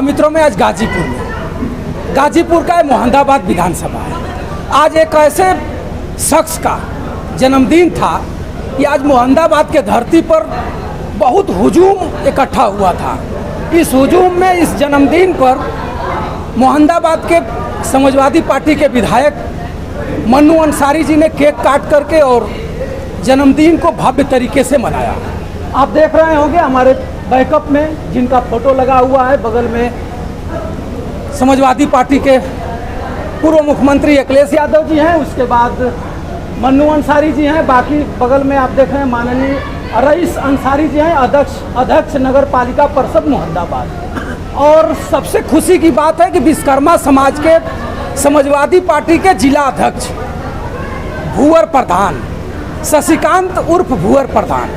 मित्रों में आज गाजीपुर का मोहम्मदाबाद विधानसभा है। आज एक ऐसे शख्स का जन्मदिन था कि आज मोहम्मदाबाद के धरती पर बहुत हुजूम इकट्ठा हुआ था। इस हुजूम में इस जन्मदिन पर मोहम्मदाबाद के समाजवादी पार्टी के विधायक मन्नू अंसारी जी ने केक काट करके और जन्मदिन को भव्य तरीके से मनाया। आप देख रहे होंगे हमारे बैकअप में जिनका फोटो लगा हुआ है, बगल में समाजवादी पार्टी के पूर्व मुख्यमंत्री अखिलेश यादव जी हैं, उसके बाद मन्नू अंसारी जी हैं, बाकी बगल में आप देख रहे हैं माननीय रईस अंसारी जी हैं, अध्यक्ष नगर पालिका परिषद मोहम्मदाबाद। और सबसे खुशी की बात है कि विश्वकर्मा समाज के समाजवादी पार्टी के जिला अध्यक्ष भूवर प्रधान शशिकांत उर्फ भूवर प्रधान,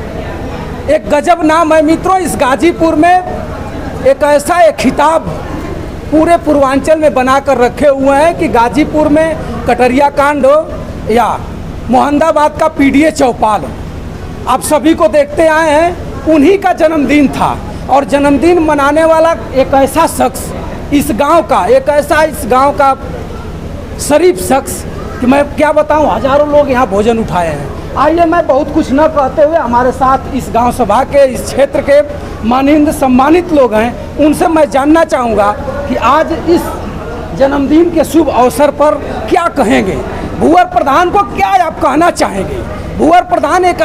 एक गजब नाम है मित्रों। इस गाजीपुर में एक ऐसा एक खिताब पूरे पूर्वांचल में बनाकर रखे हुए हैं कि गाजीपुर में कटरिया कांड हो या मोहम्मदाबाद का पीडीए चौपाल हो, आप सभी को देखते आए हैं, उन्हीं का जन्मदिन था। और जन्मदिन मनाने वाला एक ऐसा शख्स इस गांव का शरीफ शख्स कि मैं क्या बताऊं, हजारों लोग यहाँ भोजन उठाए हैं। आइए, मैं बहुत कुछ न कहते हुए हमारे साथ इस गांव सभा के इस क्षेत्र के माननीय सम्मानित लोग हैं, उनसे मैं जानना चाहूँगा कि आज इस जन्मदिन के शुभ अवसर पर क्या कहेंगे, भूवर प्रधान को क्या आप कहना चाहेंगे। भूवर प्रधान एक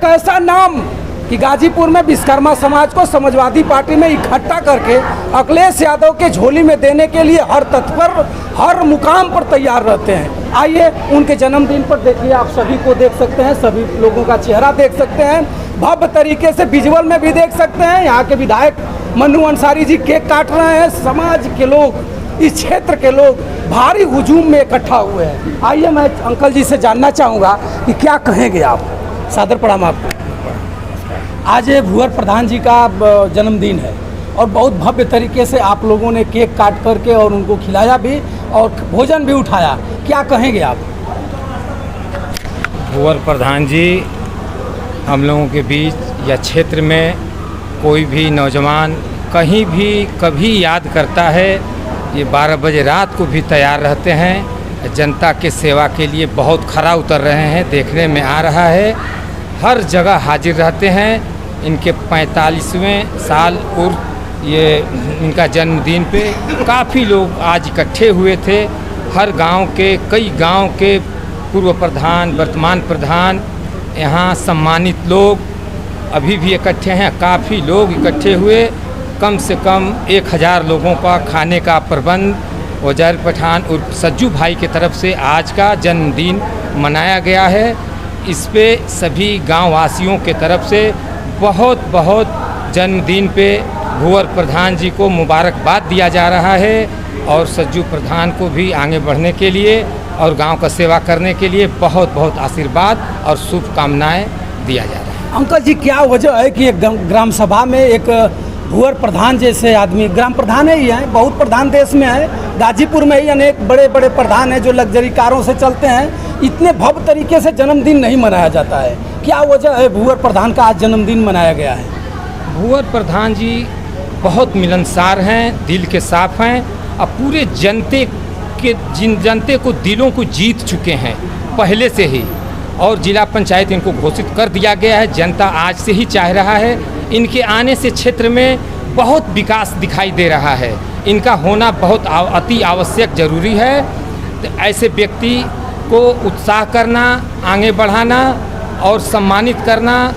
ऐसा नाम कि गाजीपुर में विश्वकर्मा समाज को समाजवादी पार्टी में इकट्ठा करके अखिलेश यादव के झोली में देने के लिए हर तत्पर हर मुकाम पर तैयार रहते हैं। आइए उनके जन्मदिन पर देखिए, आप सभी को देख सकते हैं, सभी लोगों का चेहरा देख सकते हैं, भव्य तरीके से विजुअल में भी देख सकते हैं। यहाँ के विधायक मन्नू अंसारी जी केक काट रहे हैं, समाज के लोग, इस क्षेत्र के लोग भारी हुजूम में इकट्ठा हुए हैं। आइए मैं अंकल जी से जानना चाहूँगा कि क्या कहेंगे आप। सादर प्रणाम आपको। आज भूवर प्रधान जी का जन्मदिन है और बहुत भव्य तरीके से आप लोगों ने केक काट करके और उनको खिलाया भी और भोजन भी उठाया, क्या कहेंगे आप। भूवर प्रधान जी हम लोगों के बीच या क्षेत्र में कोई भी नौजवान कहीं भी कभी याद करता है, ये 12 बजे रात को भी तैयार रहते हैं, जनता के सेवा के लिए बहुत खरा उतर रहे हैं, देखने में आ रहा है, हर जगह हाजिर रहते हैं। इनके 45वें साल और ये इनका जन्मदिन पे काफ़ी लोग आज इकट्ठे हुए थे। हर गांव के, कई गांव के पूर्व प्रधान, वर्तमान प्रधान, यहाँ सम्मानित लोग अभी भी इकट्ठे हैं, काफ़ी लोग इकट्ठे हुए। कम से कम 1000 लोगों का खाने का प्रबंध वज़ीर पठान और सज्जू भाई की तरफ से आज का जन्मदिन मनाया गया है। इस पे सभी गांव वासियों के तरफ से बहुत जन्मदिन पे भूवर प्रधान जी को मुबारकबाद दिया जा रहा है और सज्जू प्रधान को भी आगे बढ़ने के लिए और गांव का सेवा करने के लिए बहुत आशीर्वाद और शुभकामनाएं दिया जा रहा है। अंकल जी, क्या वजह है कि एक ग्राम सभा में एक भूवर प्रधान जैसे आदमी, ग्राम प्रधान ही हैं, बहुत प्रधान देश में है, गाजीपुर में ही अनेक बड़े प्रधान हैं जो लग्जरी कारों से चलते हैं, इतने भव्य तरीके से जन्मदिन नहीं मनाया जाता है, क्या वजह है भूवर प्रधान का आज जन्मदिन मनाया गया है। भूवर प्रधान जी बहुत मिलनसार हैं, दिल के साफ हैं और पूरे जनते को दिलों को जीत चुके हैं पहले से ही, और जिला पंचायत इनको घोषित कर दिया गया है। जनता आज से ही चाह रहा है, इनके आने से क्षेत्र में बहुत विकास दिखाई दे रहा है, इनका होना बहुत अति आवश्यक जरूरी है। तो ऐसे व्यक्ति को उत्साह करना, आगे बढ़ाना और सम्मानित करना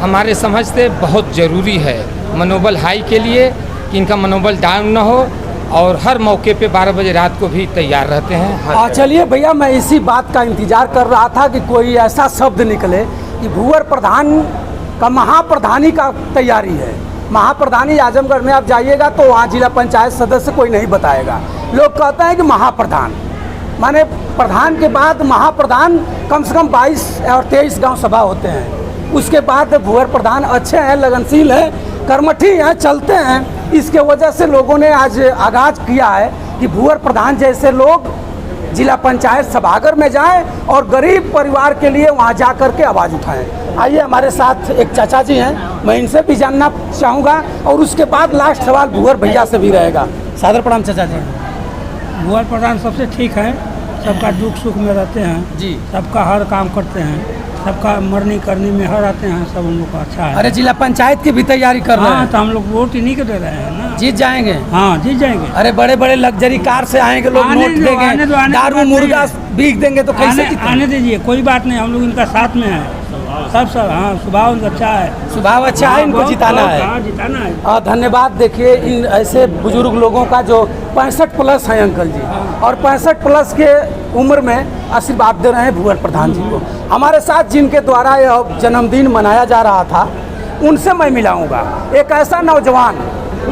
हमारे समझ से बहुत ज़रूरी है, मनोबल हाई के लिए, कि इनका मनोबल डाउन न हो और हर मौके पे 12 बजे रात को भी तैयार रहते हैं। चलिए भैया, मैं इसी बात का इंतज़ार कर रहा था कि कोई ऐसा शब्द निकले कि भूवर प्रधान का महाप्रधानी का तैयारी है। महाप्रधानी आजमगढ़ में आप जाइएगा तो वहाँ जिला पंचायत सदस्य कोई नहीं बताएगा, लोग कहते हैं कि महाप्रधान माने प्रधान के बाद महाप्रधान, कम से कम 22 और 23 गांव सभा होते हैं। उसके बाद भूवर प्रधान अच्छे हैं, लगनशील हैं, कर्मठी हैं, चलते हैं। इसके वजह से लोगों ने आज आगाज़ किया है कि भूवर प्रधान जैसे लोग जिला पंचायत सभागार में जाएं और गरीब परिवार के लिए वहां जा कर के आवाज़ उठाएं। आइए हमारे साथ एक चाचा जी हैं, मैं इनसे भी जानना चाहूँगा और उसके बाद लास्ट सवाल भूअर भैया से भी रहेगा। सादर प्रणाम चाचा जी। भूअर प्रधान सबसे ठीक है, सबका दुख सुख में रहते हैं जी। सबका हर काम करते हैं, सबका मरनी करनी में हर आते हैं, सब हम लोग का अच्छा है। अरे जिला पंचायत की भी तैयारी कर रहे हाँ, हैं, तो हम लोग वोट इन्हीं के दे रहे हैं ना। जीत जाएंगे। हाँ, जीत जाएंगे। अरे बड़े बड़े लग्जरी कार से आएंगे लोग, आने नोट दो, देंगे, आने दो, आने दो, दारू बात मुर्गा नहीं भीग देंगे तो कैसे आने जीतेंगे? दीजिए, कोई बात नहीं, हम लोग इनका साथ में है सब। हाँ, स्वभाव उनका अच्छा है, स्वभाव अच्छा है, इनको बहुत- जिताना बहुत- है। हाँ, जिताना है। और धन्यवाद। देखिए इन ऐसे बुजुर्ग लोगों का जो 65 प्लस हैं अंकल जी, और 65 प्लस के उम्र में आशीर्वाद दे रहे हैं भूअर प्रधान जी को। हमारे साथ जिनके द्वारा यह जन्मदिन मनाया जा रहा था, उनसे मैं मिलाऊंगा। एक ऐसा नौजवान,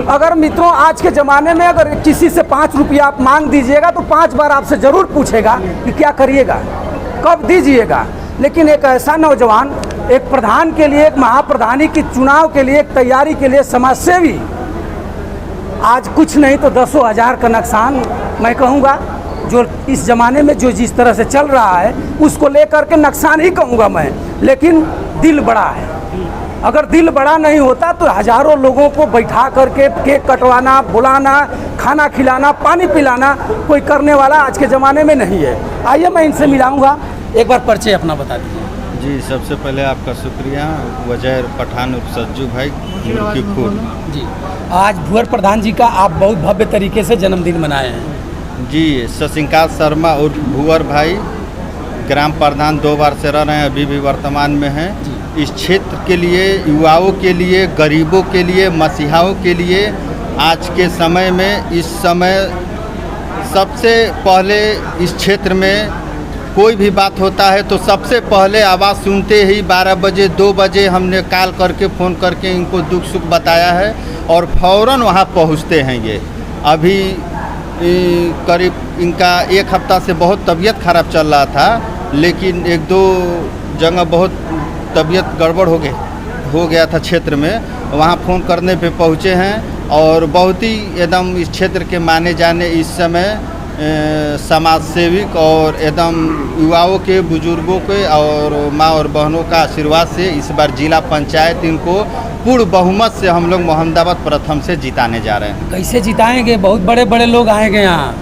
अगर मित्रों आज के ज़माने में अगर किसी से 5 रुपया आप मांग दीजिएगा तो 5 बार आपसे ज़रूर पूछेगा कि क्या करिएगा, कब दीजिएगा। लेकिन एक ऐसा नौजवान एक प्रधान के लिए, एक महाप्रधानी की चुनाव के लिए, एक तैयारी के लिए समाजसेवी, आज कुछ नहीं तो 10,000 का नुकसान मैं कहूँगा, जो इस ज़माने में जो जिस तरह से चल रहा है उसको लेकर के नुकसान ही कहूँगा मैं। लेकिन दिल बड़ा है, अगर दिल बड़ा नहीं होता तो हज़ारों लोगों को बैठा करके केक कटवाना, बुलाना, खाना खिलाना, पानी पिलाना कोई करने वाला आज के ज़माने में नहीं है। आइए मैं इनसे मिलाऊंगा। एक बार परिचय अपना बता दीजिए। जी, सबसे पहले आपका शुक्रिया। वज़ीर पठान उर्फ सज्जू भाई मुर्की खुर्द। जी, आज भूअर प्रधान जी का आप बहुत भव्य तरीके से जन्मदिन मनाए हैं। जी, शशिकांत शर्मा उर्फ भूअर भाई ग्राम प्रधान 2 बार से रह रहे हैं, अभी भी वर्तमान में हैं। इस क्षेत्र के लिए, युवाओं के लिए, गरीबों के लिए, मसीहाओं के लिए आज के समय में, इस समय सबसे पहले इस क्षेत्र में कोई भी बात होता है तो सबसे पहले आवाज़ सुनते ही 12 बजे 2 बजे हमने कॉल करके फ़ोन करके इनको दुख सुख बताया है और फ़ौरन वहाँ पहुँचते हैं। ये अभी करीब इनका 1 हफ्ता से बहुत तबीयत ख़राब चल रहा था, लेकिन 1-2 जगह बहुत तबीयत गड़बड़ हो गया था क्षेत्र में, वहाँ फ़ोन करने पे पहुँचे हैं। और बहुत ही एकदम इस क्षेत्र के माने जाने इस समय समाज सेविक और एकदम युवाओं के, बुजुर्गों के और माँ और बहनों का आशीर्वाद से इस बार जिला पंचायत इनको पूर्ण बहुमत से हम लोग मोहम्मदाबाद प्रथम से जिताने जा रहे हैं। कैसे जिताएंगे? बहुत बड़े बड़े लोग आएंगे यहाँ।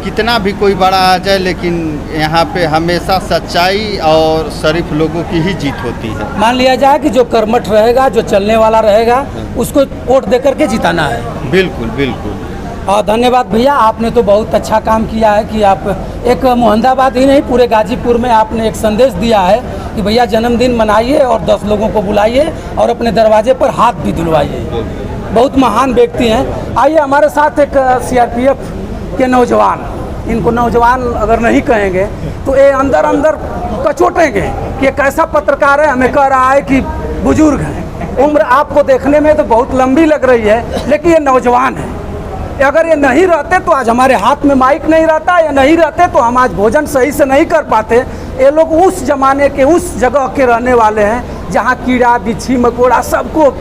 कितना भी कोई बड़ा आ जाए, लेकिन यहाँ पे हमेशा सच्चाई और शरीफ लोगों की ही जीत होती है। मान लिया जाए कि जो कर्मठ रहेगा, जो चलने वाला रहेगा, उसको वोट दे करके जिताना है। बिल्कुल बिल्कुल। और धन्यवाद भैया, आपने तो बहुत अच्छा काम किया है कि आप एक मोहम्मदाबाद ही नहीं पूरे गाजीपुर में आपने एक संदेश दिया है कि भैया जन्मदिन मनाइए और 10 लोगों को बुलाइए और अपने दरवाजे पर हाथ भी धुलवाइए। बहुत महान व्यक्ति हैं। आइए हमारे साथ एक CRPF के नौजवान, इनको नौजवान अगर नहीं कहेंगे तो ये अंदर अंदर कचोटेंगे कि एक ऐसा पत्रकार है, हमें कह रहा है कि बुजुर्ग हैं। उम्र आपको देखने में तो बहुत लंबी लग रही है, लेकिन ये नौजवान है। अगर ये नहीं रहते तो आज हमारे हाथ में माइक नहीं रहता, या नहीं रहते तो हम आज भोजन सही से नहीं कर पाते। ये लोग उस ज़माने के, उस जगह के रहने वाले हैं जहाँ कीड़ा बिच्छी मकोड़ा सबको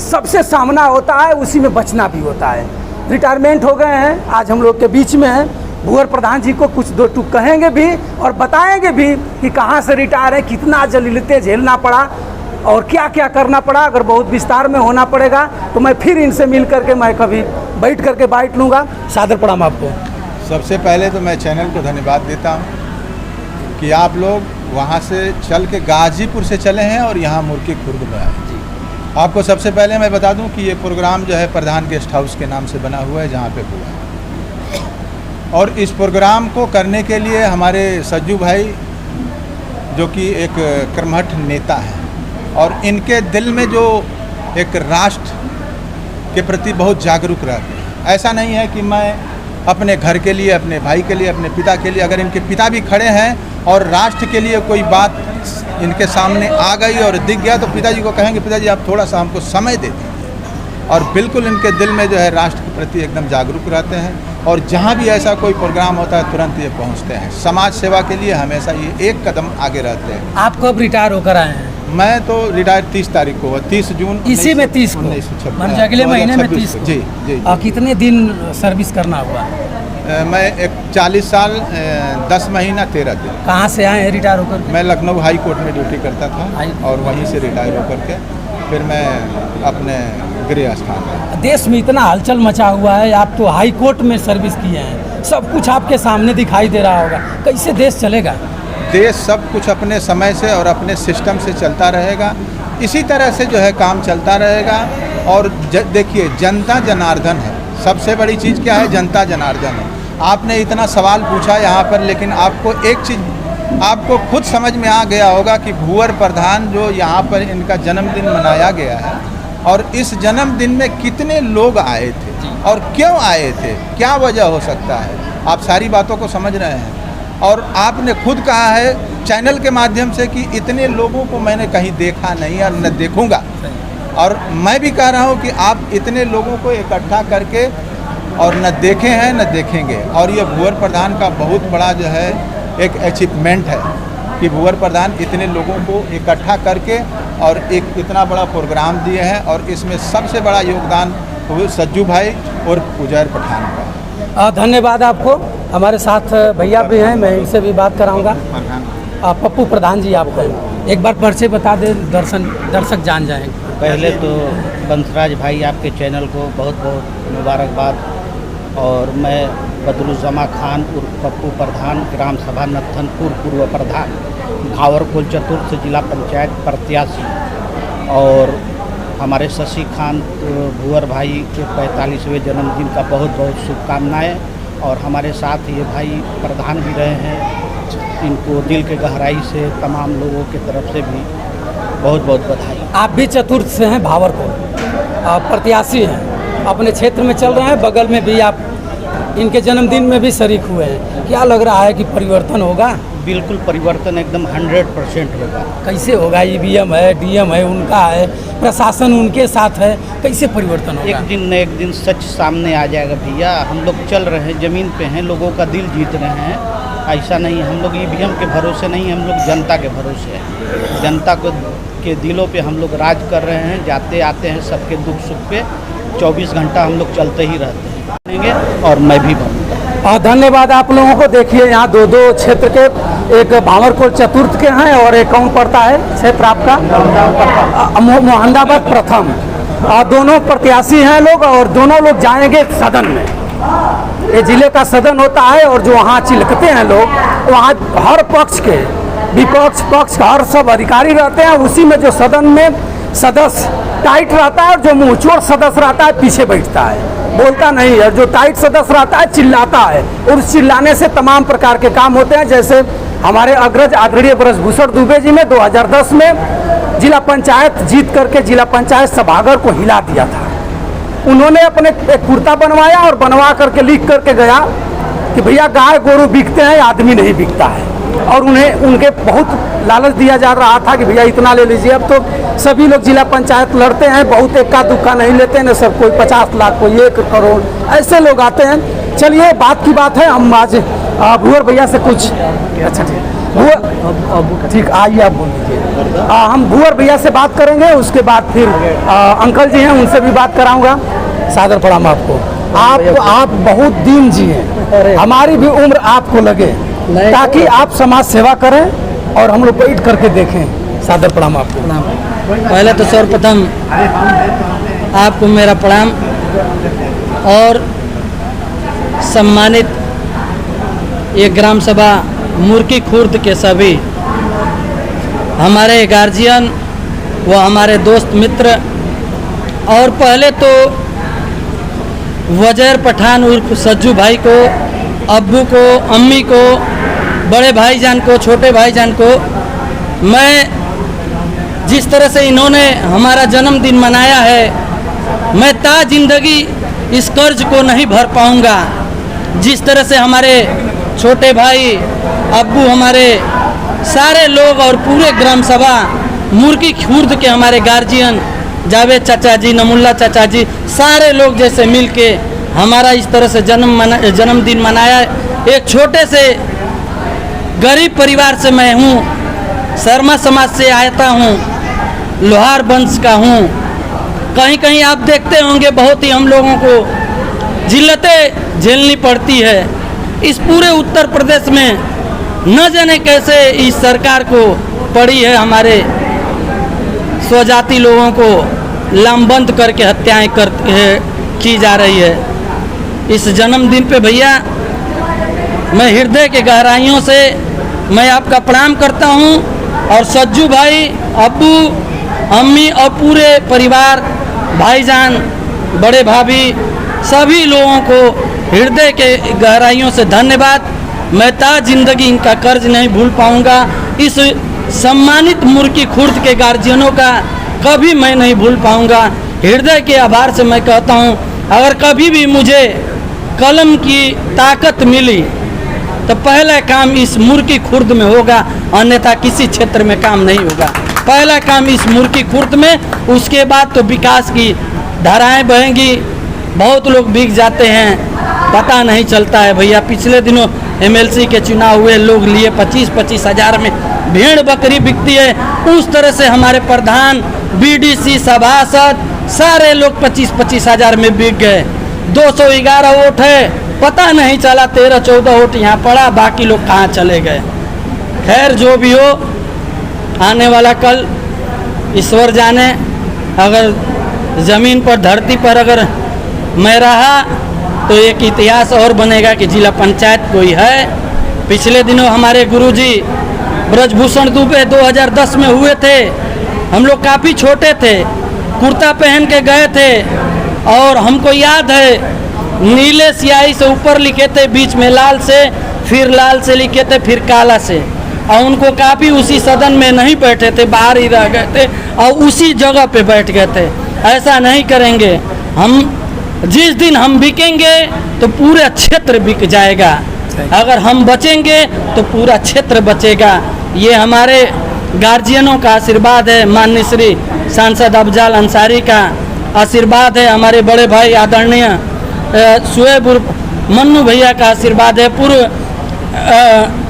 सबसे सामना होता है, उसी में बचना भी होता है। रिटायरमेंट हो गए हैं, आज हम लोग के बीच में हैं। भूअर प्रधान जी को कुछ 2 टूक कहेंगे भी और बताएंगे भी कि कहाँ से रिटायर है, कितना जलीलतें झेलना पड़ा और क्या क्या करना पड़ा। अगर बहुत विस्तार में होना पड़ेगा तो मैं फिर इनसे मिल करके मैं कभी बैठ करके बाइट लूँगा। सादर प्रणाम आपको। सबसे पहले तो मैं चैनल को धन्यवाद देता हूँ कि आप लोग वहाँ से चल के गाजीपुर से चले हैं और यहाँ मुर्की खुर्द में आए। आपको सबसे पहले मैं बता दूँ कि ये प्रोग्राम जो है प्रधान गेस्ट हाउस के नाम से बना हुआ है, जहाँ पे हुआ है। और इस प्रोग्राम को करने के लिए हमारे सज्जू भाई, जो कि एक कर्मठ नेता हैं, और इनके दिल में जो एक राष्ट्र के प्रति बहुत जागरूक रहते हैं। ऐसा नहीं है कि मैं अपने घर के लिए, अपने भाई के लिए, अपने पिता के लिए, अगर इनके पिता भी खड़े हैं और राष्ट्र के लिए कोई बात इनके सामने आ गई और दिख गया तो पिताजी को कहेंगे पिताजी आप थोड़ा सा हमको समय दे दीजिए। और बिल्कुल इनके दिल में जो है राष्ट्र के प्रति एकदम जागरूक रहते हैं और जहाँ भी ऐसा कोई प्रोग्राम होता है तुरंत ये पहुँचते हैं। समाज सेवा के लिए हमेशा ये एक कदम आगे रहते हैं। आप कब रिटायर होकर आए हैं? मैं तो रिटायर 30 तारीख को हुआ, 30 जून इसी में 30 को, 1926 मतलब अगले महीने में 30 को। जी जी, कितने दिन सर्विस करना हुआ? मैं 40 साल 10 महीना 13 दिन। कहाँ से आए हैं रिटायर होकर? मैं लखनऊ हाई कोर्ट में ड्यूटी करता था हाई और वहीं से रिटायर होकर के फिर मैं अपने गृह स्थान में। देश में इतना हलचल मचा हुआ है, आप तो हाई कोर्ट में सर्विस किए हैं, सब कुछ आपके सामने दिखाई दे रहा होगा, कैसे देश चलेगा? देश सब कुछ अपने समय से और अपने सिस्टम से चलता रहेगा, इसी तरह से जो है काम चलता रहेगा। और देखिए, जनता जनार्दन है, सबसे बड़ी चीज़ क्या है? जनता जनार्दन है। आपने इतना सवाल पूछा यहाँ पर, लेकिन आपको एक चीज़ आपको खुद समझ में आ गया होगा कि भूवर प्रधान जो यहाँ पर इनका जन्मदिन मनाया गया है, और इस जन्मदिन में कितने लोग आए थे और क्यों आए थे, क्या वजह हो सकता है, आप सारी बातों को समझ रहे हैं। और आपने खुद कहा है चैनल के माध्यम से कि इतने लोगों को मैंने कहीं देखा नहीं और न देखूंगा, और मैं भी कह रहा हूं कि आप इतने लोगों को इकट्ठा करके और न देखे हैं न देखेंगे। और ये भूवर प्रधान का बहुत बड़ा जो है एक अचीवमेंट है कि भूवर प्रधान इतने लोगों को इकट्ठा करके और एक इतना बड़ा प्रोग्राम दिए हैं, और इसमें सबसे बड़ा योगदान सज्जू भाई और उजैर पठान का। धन्यवाद आपको। हमारे साथ भैया भी हैं, मैं इनसे भी बात कराऊंगा। पप्पू प्रधान जी, आपको एक बार परिचय बता दें, दर्शक जान जाएंगे। पहले तो बंसराज भाई, आपके चैनल को बहुत बहुत मुबारकबाद। और मैं बदरुज़्ज़मा खान उर्फ पप्पू प्रधान, ग्राम सभा नत्थनपुर पूर्व प्रधान, घावरकोल चतुर्थ जिला पंचायत प्रत्याशी, और हमारे शशि खान भूवर भाई के 45वें जन्मदिन का बहुत बहुत शुभकामनाएँ। और हमारे साथ ये भाई प्रधान भी रहे हैं, इनको दिल के गहराई से तमाम लोगों की तरफ से भी बहुत बहुत बधाई। आप भी चतुर्थ से हैं, भावरकोल प्रत्याशी हैं, अपने क्षेत्र में चल रहे हैं, बगल में भी आप इनके जन्मदिन में भी शरीक हुए हैं। क्या लग रहा है कि परिवर्तन होगा? बिल्कुल परिवर्तन एकदम 100% होगा। कैसे होगा? ईवीएम है, डीएम है, उनका है, प्रशासन उनके साथ है, कैसे परिवर्तन होगा? एक दिन न एक दिन सच सामने आ जाएगा भैया। हम लोग चल रहे हैं, ज़मीन पे हैं, लोगों का दिल जीत रहे हैं। ऐसा नहीं, हम लोग ईवीएम के भरोसे नहीं, हम लोग जनता के भरोसे हैं। जनता के दिलों पे हम लोग राज कर रहे हैं, जाते आते हैं सबके दुख सुख पे 24 घंटा हम लोग चलते ही रहते हैं, और मैं भी बनूँगा। धन्यवाद आप लोगों को। देखिए, यहाँ दो क्षेत्र के, एक भावरकोल चतुर्थ के हैं और एक कौन पड़ता है क्षेत्र आपका? मोहम्मदाबाद प्रथम। दोनों प्रत्याशी हैं लोग, और दोनों लोग जाएंगे सदन में। ये जिले का सदन होता है, और जो वहाँ चिलकते हैं लोग, वहाँ हर पक्ष के, विपक्ष पक्ष हर सब अधिकारी रहते हैं। उसी में जो सदन में सदस्य टाइट रहता है और जो मुंहचोड़ सदस्य रहता है पीछे बैठता है, बोलता नहीं है। जो टाइट सदस्य रहता है चिल्लाता है, और उस चिल्लाने से तमाम प्रकार के काम होते हैं। जैसे हमारे अग्रज आदरणीय ब्रजभूषण दुबे जी ने 2010 में जिला पंचायत जीत करके जिला पंचायत सभागार को हिला दिया था। उन्होंने अपने एक कुर्ता बनवाया और बनवा करके लिख करके गया कि भैया गाय गोरू बिकते हैं, आदमी नहीं बिकता है। और उन्हें उनके बहुत लालच दिया जा रहा था कि भैया इतना ले लीजिए। अब तो सभी लोग जिला पंचायत लड़ते हैं, बहुत इक्का दुक्का नहीं लेते हैं, सब कोई 50 लाख, कोई 1 करोड़, ऐसे लोग आते हैं। चलिए, बात की बात है, हम आज भूवर भैया से कुछ, अच्छा ठीक, आइए आप बोल दीजिए। हम भूवर भैया से बात करेंगे, उसके बाद फिर अंकल जी हैं, उनसे भी बात कराऊंगा। सादर प्रणाम आपको। आप बहुत दिन जिए, हमारी भी उम्र आपको लगे, ताकि आप समाज सेवा करें और हम लोग बैठ करके देखें। सादर प्रणाम आपको। पहले तो सर्वप्रथम आपको मेरा प्रणाम, और सम्मानित ये ग्राम सभा मुर्की खुर्द के सभी हमारे गार्जियन व हमारे दोस्त मित्र, और पहले तो वजैर पठान उर्फ सज्जू भाई को, अब्बू को, अम्मी को, बड़े भाईजान को, छोटे भाईजान को, मैं जिस तरह से इन्होंने हमारा जन्मदिन मनाया है, मैं ता जिंदगी इस कर्ज को नहीं भर पाऊंगा। जिस तरह से हमारे छोटे भाई, अब्बू, हमारे सारे लोग और पूरे ग्राम सभा मुर्गी खुर्द के हमारे गार्जियन जावेद चाचा जी, नमुल्ला चाचा जी, सारे लोग जैसे मिल के हमारा इस तरह से जन्मदिन मनाया। एक छोटे से गरीब परिवार से मैं हूँ, शर्मा समाज से आता हूँ, लोहार वंश का हूँ। कहीं कहीं आप देखते होंगे बहुत ही हम लोगों को जिल्लतें झेलनी पड़ती है, इस पूरे उत्तर प्रदेश में न जाने कैसे इस सरकार को पड़ी है हमारे स्वजाति लोगों को लामबंद करके हत्याएं की जा रही है। इस जन्मदिन पे भैया मैं हृदय के गहराइयों से मैं आपका प्रणाम करता हूं और सज्जू भाई, अब्बू, अम्मी और पूरे परिवार, भाईजान, बड़े भाभी, सभी लोगों को हृदय के गहराइयों से धन्यवाद। मैं ता जिंदगी इनका कर्ज नहीं भूल पाऊंगा। इस सम्मानित मुर्की खुर्द के गार्जियनों का कभी मैं नहीं भूल पाऊंगा। हृदय के आभार से मैं कहता हूं, अगर कभी भी मुझे कलम की ताकत मिली तो पहला काम इस मुर्की खुर्द में होगा, अन्यथा किसी क्षेत्र में काम नहीं होगा। पहला काम इस मुर्की खुर्द में, उसके बाद तो विकास की धाराएं बहेंगी। बहुत लोग बिक जाते हैं, पता नहीं चलता है भैया। पिछले दिनों एमएलसी के चुनाव हुए, लोग लिए 25-25 हज़ार में भेड़ बकरी बिकती है। उस तरह से हमारे प्रधान, बीडीसी, सभासद सारे लोग 25-25 हज़ार में बिक गए। 211 वोट है, पता नहीं चला 13-14 वोट यहाँ पड़ा, बाकी लोग कहाँ चले गए। खैर जो भी हो, आने वाला कल ईश्वर जाने। अगर ज़मीन पर, धरती पर अगर मैं रहा तो एक इतिहास और बनेगा कि जिला पंचायत कोई है। पिछले दिनों हमारे गुरुजी ब्रजभूषण दुबे 2010 में हुए थे। हम लोग काफ़ी छोटे थे, कुर्ता पहन के गए थे और हमको याद है नीले स्याही से ऊपर लिखे थे, बीच में लाल से, फिर लाल से लिखे थे, फिर काला से। और उनको काफ़ी उसी सदन में नहीं बैठे थे, बाहर ही रह गए थे और उसी जगह पे बैठ गए थे। ऐसा नहीं करेंगे हम। जिस दिन हम बिकेंगे तो पूरा क्षेत्र बिक जाएगा, अगर हम बचेंगे तो पूरा क्षेत्र बचेगा। ये हमारे गार्जियनों का आशीर्वाद है, माननीय श्री सांसद अफजाल अंसारी का आशीर्वाद है, हमारे बड़े भाई आदरणीय शुएब मन्नू भैया का आशीर्वाद है,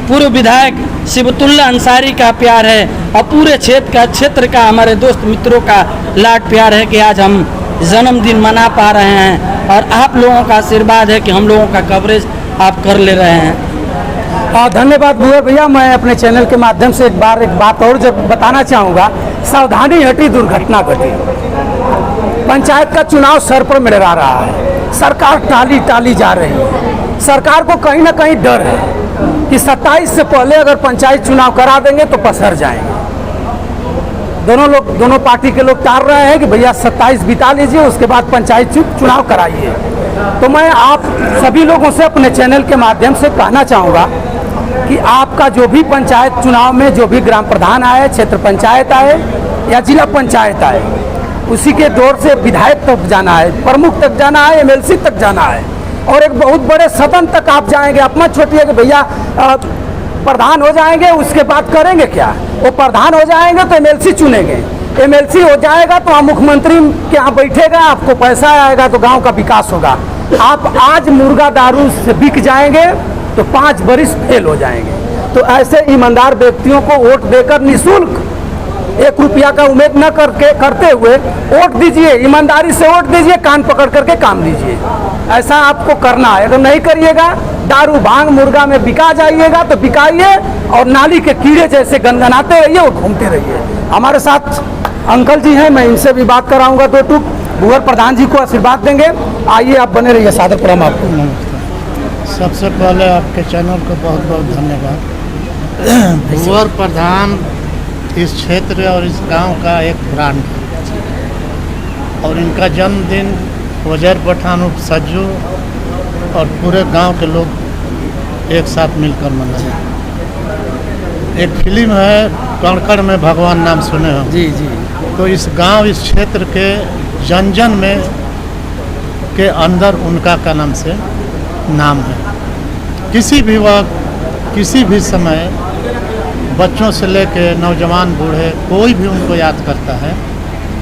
पूर्व विधायक सिबतुल्ला अंसारी का प्यार है और पूरे क्षेत्र का हमारे दोस्त मित्रों का लाड प्यार है कि आज हम जन्मदिन मना पा रहे हैं। और आप लोगों का आशीर्वाद है कि हम लोगों का कवरेज आप कर ले रहे हैं। धन्यवाद भूवर भैया। मैं अपने चैनल के माध्यम से एक बात और जब बताना चाहूँगा, सावधानी हटी दुर्घटना घटी। पंचायत का चुनाव सर पर मंडरा रहा है, सरकार टाली जा रही है। सरकार को कहीं ना कहीं डर है कि 27 से पहले अगर पंचायत चुनाव करा देंगे तो पसर जाएंगे। दोनों पार्टी के लोग टाल रहे हैं कि भैया 27 बिता लीजिए, उसके बाद पंचायत चुनाव कराइए। तो मैं आप सभी लोगों से अपने चैनल के माध्यम से कहना चाहूँगा कि आपका जो भी पंचायत चुनाव में जो भी ग्राम प्रधान आए, क्षेत्र पंचायत आए या जिला पंचायत आए, उसी के दौर से विधायक तक जाना है, प्रमुख तक जाना है, एमएलसी तक जाना है और एक बहुत बड़े सदन तक आप जाएंगे। आप मत छोड़िए कि भैया प्रधान हो जाएंगे उसके बाद करेंगे क्या। वो प्रधान हो जाएंगे तो एमएलसी चुनेंगे, एमएलसी हो जाएगा तो आप मुख्यमंत्री के यहाँ बैठेगा, आपको पैसा आएगा तो गांव का विकास होगा। आप आज मुर्गा दारू से बिक जाएंगे तो 5 बरिस फेल हो जाएंगे। तो ऐसे ईमानदार व्यक्तियों को वोट देकर निःशुल्क 1 रुपया का उम्मीद न करते हुए वोट दीजिए, ईमानदारी से वोट दीजिए, कान पकड़ करके काम लीजिए। ऐसा आपको करना है। अगर नहीं करिएगा, दारू भांग मुर्गा में बिका जाइएगा तो बिकाइए और नाली के कीड़े जैसे गनगनाते रहिए और घूमते रहिए। हमारे साथ अंकल जी हैं, मैं इनसे भी बात कराऊंगा 2 टूक। भूवर प्रधान जी को आशीर्वाद देंगे। आइए आप बने रहिए। सादर प्रणाम आपको। सबसे पहले आपके चैनल को बहुत बहुत धन्यवाद। भूवर प्रधान इस क्षेत्र और इस गांव का एक ब्रांड है और इनका जन्मदिन वज़ीर पठान उप सज्जू और पूरे गांव के लोग एक साथ मिलकर मनाए। एक फिल्म है कणकड़ में भगवान नाम सुने हो जी जी। तो इस गांव, इस क्षेत्र के जन जन में के अंदर उनका का नाम से नाम है। किसी भी वक्त, किसी भी समय, बच्चों से लेके नौजवान बूढ़े कोई भी उनको याद करता है,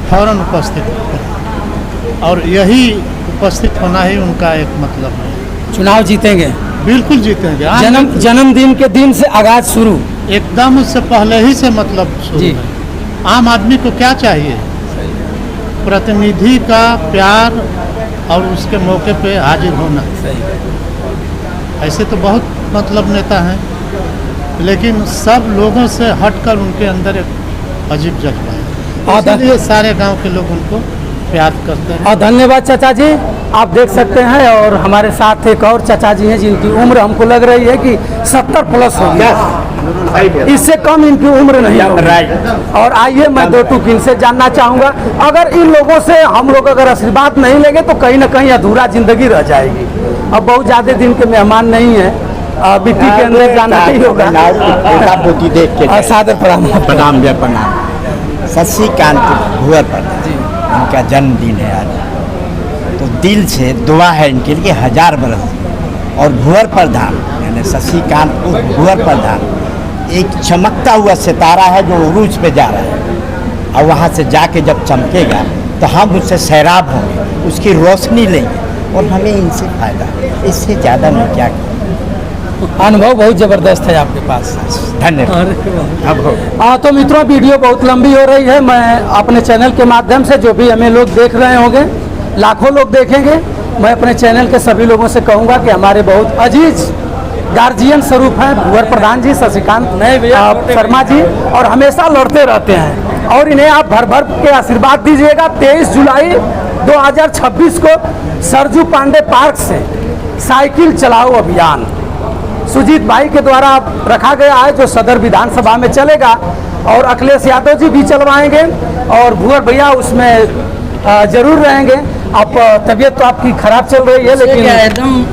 फौरन उपस्थित होते हैं और यही उपस्थित होना ही उनका एक मतलब है। चुनाव जीतेंगे, बिल्कुल जीतेंगे। जन्मदिन के दिन से आगाज शुरू, एकदम उससे पहले ही से मतलब शुरू है। आम आदमी को क्या चाहिए? प्रतिनिधि का प्यार और उसके मौके पे हाजिर होना। ऐसे तो बहुत मतलब नेता हैं, लेकिन सब लोगों से हटकर उनके अंदर एक अजीब जज्बा है, इसलिए सारे गांव के लोग उनको प्यार करते हैं। और धन्यवाद चाचा जी, आप देख सकते हैं। और हमारे साथ एक और चाचा जी हैं जिनकी उम्र हमको लग रही है कि 70 प्लस होगी, इससे कम इनकी उम्र नहीं होगी। और आइए मैं दो टूक इनसे जानना चाहूँगा, अगर इन लोगों से हम लोग अगर आशीर्वाद नहीं लेंगे तो कहीं ना कहीं अधूरा जिंदगी रह जाएगी। अब बहुत ज़्यादा दिन के मेहमान नहीं है, बिट्टी के अंदर जाना ही होगा। देख के सादर प्रणाम। प्रणाम जय प्रणाम। शशिकांत भुवर प्रधान इनका जन्मदिन है आज, तो दिल से दुआ है इनके लिए 1000 बरस। और भुवर प्रधान यानी शशिकांत भुवर प्रधान एक चमकता हुआ सितारा है जो उरूज पे जा रहा है, और वहाँ से जाके जब चमकेगा तो हम उससे सैराब होंगे, उसकी रोशनी लेंगे और हमें इनसे फायदा, इससे ज़्यादा मैं क्या करूँ। अनुभव बहुत ज़बरदस्त है आपके पास, धन्यवाद। तो मित्रों वीडियो बहुत लंबी हो रही है, मैं अपने चैनल के माध्यम से जो भी हमें लोग देख रहे होंगे, लाखों लोग देखेंगे, मैं अपने चैनल के सभी लोगों से कहूँगा कि हमारे बहुत अजीज गार्जियन स्वरूप हैं भुवर प्रधान जी, शशिकांत शर्मा जी, और हमेशा लड़ते रहते हैं, और इन्हें आप भर भर के आशीर्वाद दीजिएगा। 23 जुलाई 2026 को सरजू पांडे पार्क से साइकिल चलाओ अभियान सुजीत भाई के द्वारा रखा गया है, जो सदर विधानसभा में चलेगा, और अखिलेश यादव जी भी चलवाएंगे, और भुवर भैया उसमें जरूर रहेंगे। आप तबीयत तो आपकी खराब चल रही है, लेकिन एकदम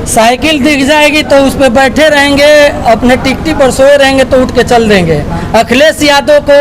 साइकिल दिख जाएगी तो उस पर बैठे रहेंगे, अपने टिकटी पर सोए रहेंगे तो उठ के चल देंगे। अखिलेश यादव को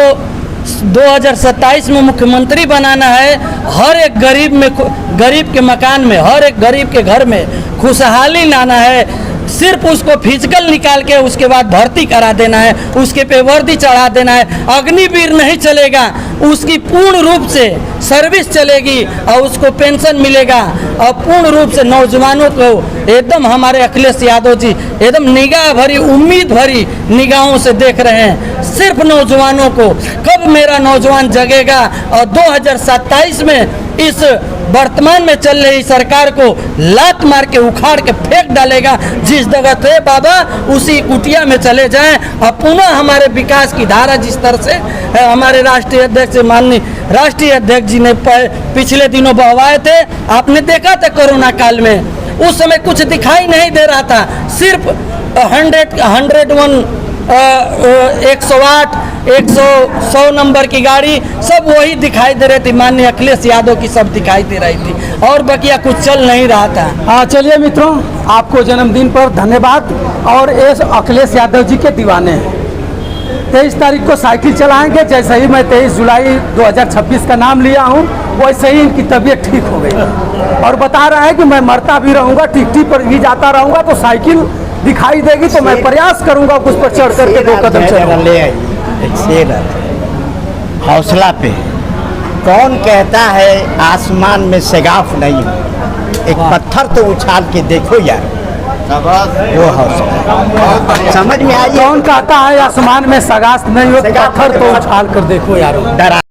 2027 में मुख्यमंत्री बनाना है। हर एक गरीब के मकान में, हर एक गरीब के घर में खुशहाली लाना है। सिर्फ उसको फिजिकल निकाल के उसके बाद भर्ती करा देना है, उसके पे वर्दी चढ़ा देना है। अग्निवीर नहीं चलेगा, उसकी पूर्ण रूप से सर्विस चलेगी और उसको पेंशन मिलेगा। और पूर्ण रूप से नौजवानों को एकदम हमारे अखिलेश यादव जी एकदम निगाह भरी, उम्मीद भरी निगाहों से देख रहे हैं सिर्फ नौजवानों को। कब मेरा नौजवान जगेगा और 2027 में इस वर्तमान में चल रही सरकार को लात मार के उखाड़ के फेंक डालेगा। जिस जगह थे बाबा उसी कुटिया में चले जाएं, और पुनः हमारे विकास की धारा जिस तरह से हमारे राष्ट्रीय अध्यक्ष माननीय राष्ट्रीय अध्यक्ष जी ने पिछले दिनों बहवाए थे। आपने देखा था कोरोना काल में, उस समय कुछ दिखाई नहीं दे रहा था, सिर्फ 101 108 100 नंबर की गाड़ी सब वही दिखाई दे रही थी, माननीय अखिलेश यादव की सब दिखाई दे रही थी, और बकिया कुछ चल नहीं रहा था। हाँ चलिए मित्रों, आपको जन्मदिन पर धन्यवाद। और ये अखिलेश यादव जी के दीवाने हैं। 23 तारीख को साइकिल चलाएंगे, जैसे ही मैं 23 जुलाई 2026 का नाम लिया हूँ वैसे ही इनकी तबीयत ठीक हो गई, और बता रहा है कि मैं मरता भी रहूँगा, टिकटी पर भी जाता रहूँगा, तो साइकिल दिखाई देगी तो मैं प्रयास करूँगा उस पर चढ़ करके 2 कदम चलूँगा। हौसला पे कौन कहता है आसमान में सगाफ नहीं, एक पत्थर तो उछाल के देखो यार, वो हौसला समझ में आई। कौन कहता है आसमान में सगाफ नहीं हो, पत्थर तो उछाल कर देखो यार।